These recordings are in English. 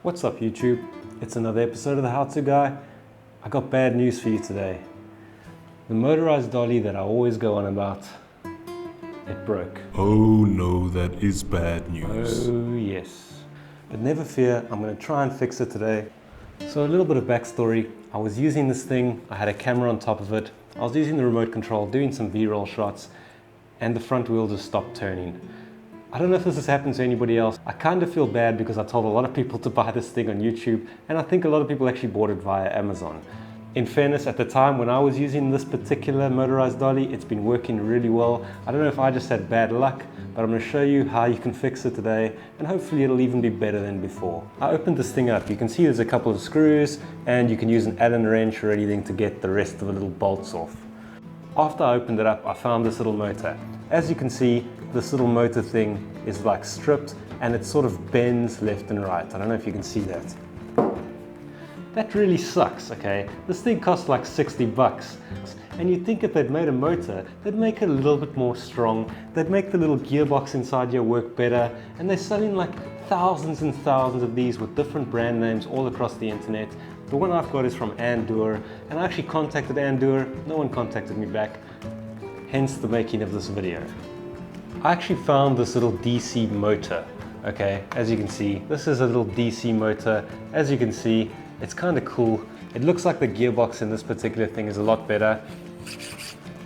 What's up YouTube? It's another episode of the How To Guy. I got bad news for you today. The motorized dolly that I always go on about, it broke. Oh no, that is bad news. Oh yes. But never fear, I'm going to try and fix it today. So a little bit of backstory. I was using this thing, I had a camera on top of it. I was using the remote control, doing some B-roll shots, and the front wheel just stopped turning. I don't know if this has happened to anybody else. I kind of feel bad because I told a lot of people to buy this thing on YouTube, and I think a lot of people actually bought it via Amazon. In fairness, at the time when I was using this particular motorized dolly, it's been working really well. I don't know if I just had bad luck, but I'm going to show you how you can fix it today, and hopefully it'll even be better than before. I opened this thing up. You can see there's a couple of screws, and you can use an Allen wrench or anything to get the rest of the little bolts off. After I opened it up, I found this little motor. As you can see, this little motor thing is like stripped and it sort of bends left and right. I don't know if you can see that. That really sucks, okay? This thing costs like 60 bucks. And you'd think if they'd made a motor, they'd make it a little bit more strong. They'd make the little gearbox inside here work better. And they're selling like thousands and thousands of these with different brand names all across the internet. The one I've got is from Andoer, and I actually contacted Andoer. No one contacted me back, hence the making of this video. I actually found this little DC motor, okay? As you can see, this is a little DC motor. As you can see, it's kind of cool. It looks like the gearbox in this particular thing is a lot better.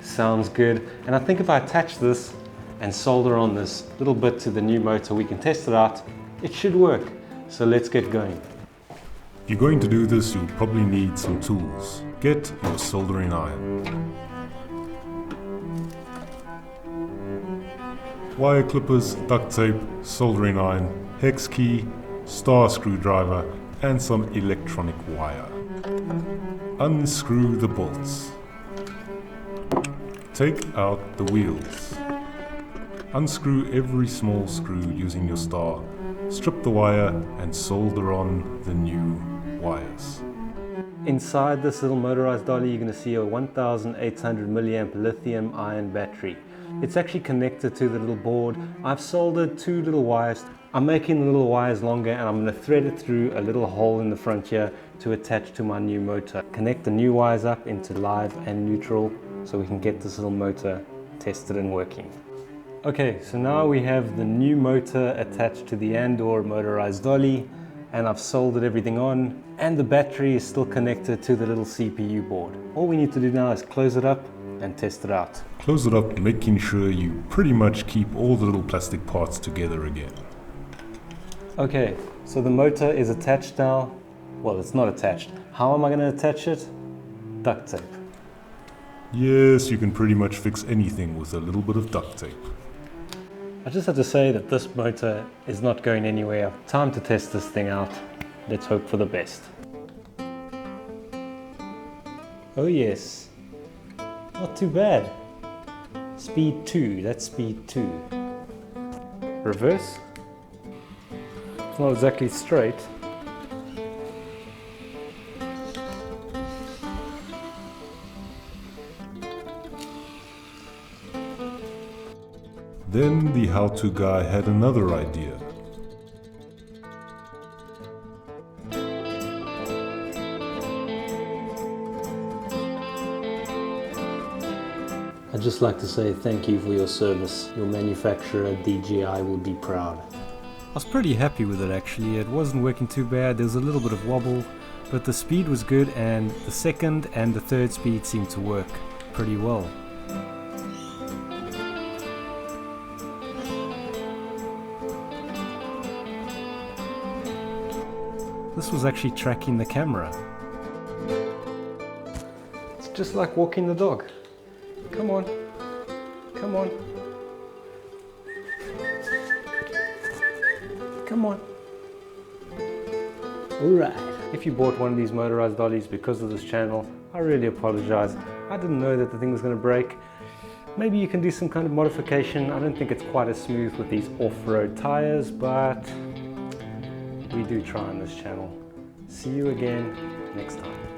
Sounds good. And I think if I attach this and solder on this little bit to the new motor, we can test it out. It should work. So let's get going. If you're going to do this, you'll probably need some tools. Get your soldering iron. Wire clippers, duct tape, soldering iron, hex key, star screwdriver, and some electronic wire. Unscrew the bolts. Take out the wheels. Unscrew every small screw using your star. Strip the wire and solder on the new wires. Inside this little motorized dolly, you're going to see a 1800 milliamp lithium ion battery. It's actually connected to the little board. I've soldered two little wires. I'm making the little wires longer and I'm going to thread it through a little hole in the front here to attach to my new motor. Connect the new wires up into live and neutral so we can get this little motor tested and working. Okay, so now we have the new motor attached to the Andoer motorized dolly, and I've soldered everything on, and the battery is still connected to the little CPU board. All we need to do now is close it up and test it out. Close it up, making sure you pretty much keep all the little plastic parts together again. Okay, so the motor is attached now. Well, it's not attached. How am I going to attach it? Duct tape. Yes, you can pretty much fix anything with a little bit of duct tape. I just have to say that this motor is not going anywhere. Time to test this thing out. Let's hope for the best. Oh yes, not too bad. Speed 2, that's speed 2. Reverse. It's not exactly straight. Then the how-to guy had another idea. I'd just like to say thank you for your service. Your manufacturer, DJI, will be proud. I was pretty happy with it actually. It wasn't working too bad. There was a little bit of wobble, but the speed was good and the second and the third speed seemed to work pretty well. This was actually tracking the camera. It's just like walking the dog. Come on, come on. Come on. Alright. If you bought one of these motorized dollies because of this channel, I really apologize. I didn't know that the thing was going to break. Maybe you can do some kind of modification. I don't think it's quite as smooth with these off-road tires, but we do try on this channel. See you again next time.